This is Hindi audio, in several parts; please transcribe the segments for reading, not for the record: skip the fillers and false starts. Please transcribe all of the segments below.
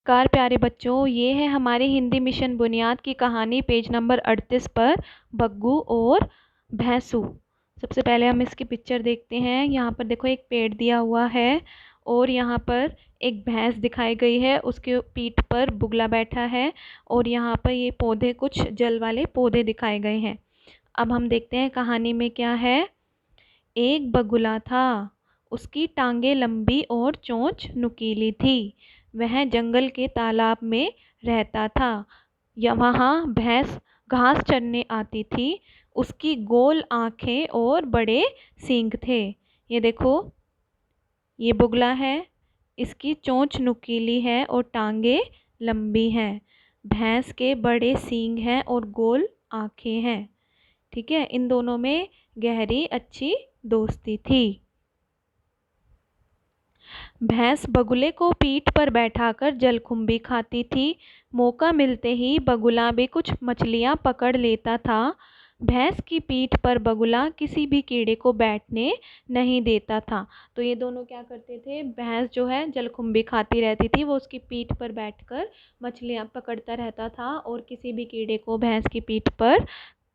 नमस्कार प्यारे बच्चों, ये है हमारे हिंदी मिशन बुनियाद की कहानी पेज नंबर 38 पर बग्गू और भैंसू। सबसे पहले हम इसकी पिक्चर देखते हैं। यहाँ पर देखो एक पेड़ दिया हुआ है और यहाँ पर एक भैंस दिखाई गई है, उसके पीठ पर बुगला बैठा है और यहाँ पर ये पौधे कुछ जल वाले पौधे दिखाए गए हैं। अब हम देखते हैं कहानी में क्या है। एक बगुला था, उसकी टांगें लंबी और चोंच नुकीली थी। वह जंगल के तालाब में रहता था। वहाँ भैंस घास चरने आती थी। उसकी गोल आंखें और बड़े सींग थे। ये देखो, ये बुगला है, इसकी चोंच नुकीली है और टांगें लंबी हैं। भैंस के बड़े सींग हैं और गोल आंखें हैं। ठीक है, इन दोनों में गहरी अच्छी दोस्ती थी। भैंस बगुले को पीठ पर बैठाकर जलकुंभी खाती थी। मौका मिलते ही बगुला भी कुछ मछलियां पकड़ लेता था। भैंस की पीठ पर बगुला किसी भी कीड़े को बैठने नहीं देता था। तो ये दोनों क्या करते थे, भैंस जो है जलकुंभी खाती रहती थी, वो उसकी पीठ पर बैठकर मछलियां पकड़ता रहता था और किसी भी कीड़े को भैंस की पीठ पर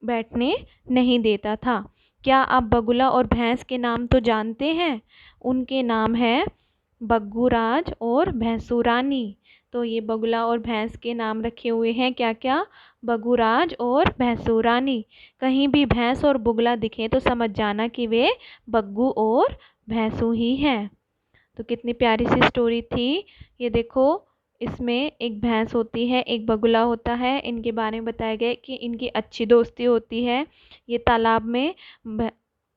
बैठने नहीं देता था। क्या आप बगुला और भैंस के नाम तो जानते हैं? उनके नाम है बग्गूराज और भैंसुरानी। तो ये बगुला और भैंस के नाम रखे हुए हैं क्या क्या? बग्गूराज और भैंसुरानी। कहीं भी भैंस और बुगला दिखे तो समझ जाना कि वे बग्गू और भैंसू ही हैं। तो कितनी प्यारी सी स्टोरी थी। ये देखो, इसमें एक भैंस होती है, एक बगुला होता है। इनके बारे में बताया गया कि इनकी अच्छी दोस्ती होती है। ये तालाब में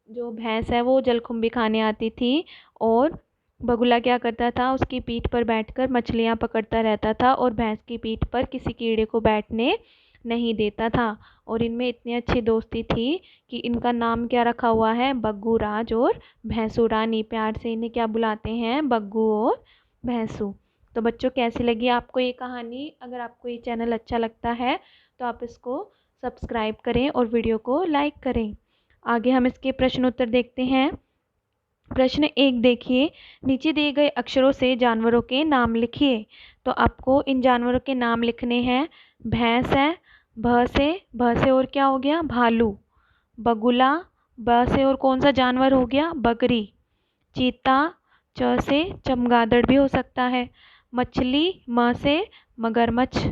जो भैंस है वो जलकुंभी खाने आती थी और बगुला क्या करता था, उसकी पीठ पर बैठकर मछलियाँ पकड़ता रहता था और भैंस की पीठ पर किसी कीड़े को बैठने नहीं देता था। और इनमें इतनी अच्छी दोस्ती थी कि इनका नाम क्या रखा हुआ है, बग्गूराज और भैंसुरानी। प्यार से इन्हें क्या बुलाते हैं, बग्गू और भैंसू। तो बच्चों, कैसी लगी आपको ये कहानी? अगर आपको ये चैनल अच्छा लगता है तो आप इसको सब्सक्राइब करें और वीडियो को लाइक करें। आगे हम इसके प्रश्न उत्तर देखते हैं। प्रश्न 1 देखिए, नीचे दिए गए अक्षरों से जानवरों के नाम लिखिए। तो आपको इन जानवरों के नाम लिखने हैं। भैंस है, भ से और क्या हो गया, भालू। बगुला, ब से और कौन सा जानवर हो गया, बकरी। चीता, च से चमगादड़ भी हो सकता है। मछली, म से मगरमच्छ।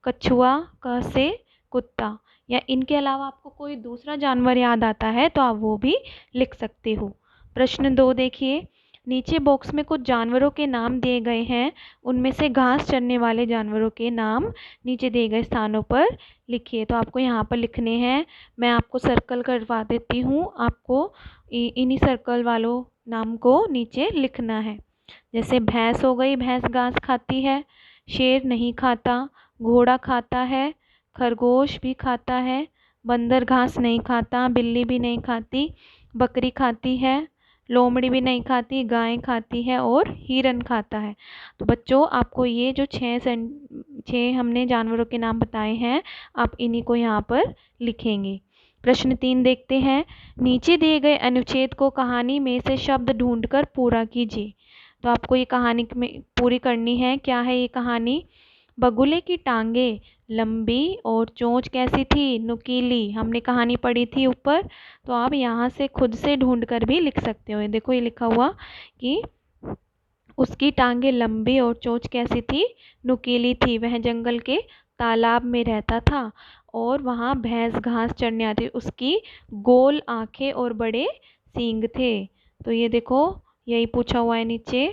कछुआ, क से कुत्ता। या इनके अलावा आपको कोई दूसरा जानवर याद आता है तो आप वो भी लिख सकते हो। प्रश्न 2 देखिए, नीचे बॉक्स में कुछ जानवरों के नाम दिए गए हैं। उनमें से घास चरने वाले जानवरों के नाम नीचे दिए गए स्थानों पर लिखिए। तो आपको यहाँ पर लिखने हैं। मैं आपको सर्कल करवा देती हूँ, आपको इन्हीं सर्कल वालों नाम को नीचे लिखना है। जैसे भैंस हो गई, भैंस घास खाती है। शेर नहीं खाता, घोड़ा खाता है। खरगोश भी खाता है। बंदर घास नहीं खाता, बिल्ली भी नहीं खाती। बकरी खाती है। लोमड़ी भी नहीं खाती, गाय खाती है और हिरन खाता है। तो बच्चों, आपको ये जो 6 हमने जानवरों के नाम बताए हैं, आप इन्हीं को यहाँ पर लिखेंगे। प्रश्न 3 देखते हैं। नीचे दिए गए अनुच्छेद को कहानी में से शब्द ढूंढकर पूरा कीजिए। तो आपको ये कहानी में पूरी करनी है। क्या है ये कहानी? बगुले की टांगे लंबी और चोंच कैसी थी, नुकीली। हमने कहानी पढ़ी थी ऊपर, तो आप यहाँ से खुद से ढूंढ कर भी लिख सकते हो। ये देखो, ये लिखा हुआ कि उसकी टांगे लंबी और चोंच कैसी थी, नुकीली थी। वह जंगल के तालाब में रहता था और वहाँ भैंस घास चरने आती। उसकी गोल आंखें और बड़े सींग थे। तो ये देखो, यही पूछा हुआ है नीचे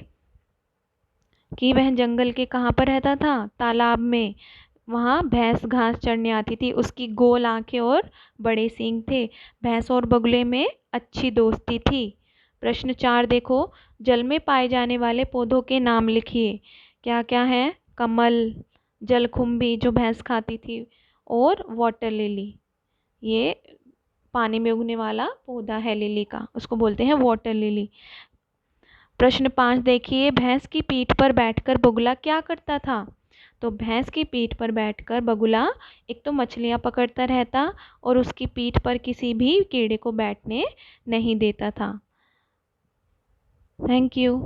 कि वह जंगल के कहाँ पर रहता था, तालाब में। वहाँ भैंस घास चरने आती थी। उसकी गोल आंखें और बड़े सींग थे। भैंस और बगुले में अच्छी दोस्ती थी। प्रश्न 4 देखो, जल में पाए जाने वाले पौधों के नाम लिखिए। क्या क्या है? कमल, जलकुंभी जो भैंस खाती थी, और वाटर लिली। ये पानी में उगने वाला पौधा है लिली का, उसको बोलते हैं वाटर लिली। प्रश्न 5 देखिए, भैंस की पीठ पर बैठकर बगुला क्या करता था? तो भैंस की पीठ पर बैठकर बगुला एक तो मछलियाँ पकड़ता रहता और उसकी पीठ पर किसी भी कीड़े को बैठने नहीं देता था। Thank you.